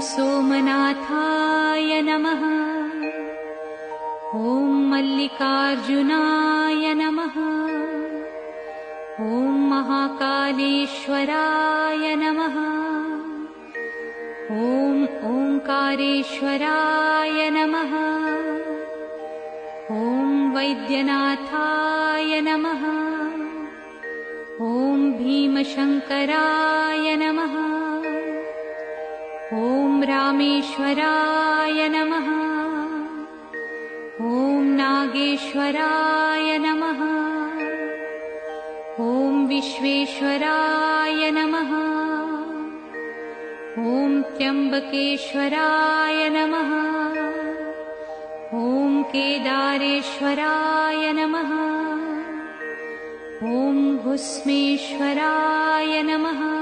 सोमनाथाय नमः। ॐ मल्लिकार्जुनाय नमः। ॐ महाकालेश्वराय नमः। ॐ ओंकारेश्वराय नमः। ॐ वैद्यनाथाय नमः। ॐ भीमशंकराय नमः। ॐ रामेश्वराय नमः। ॐ नागेश्वराय नमः। ॐ विश्वेश्वराय नमः। ॐ त्र्यंबकेश्वराय नमः। ॐ केदारेश्वराय नमः। ॐ भुस्मेश्वराय नमः।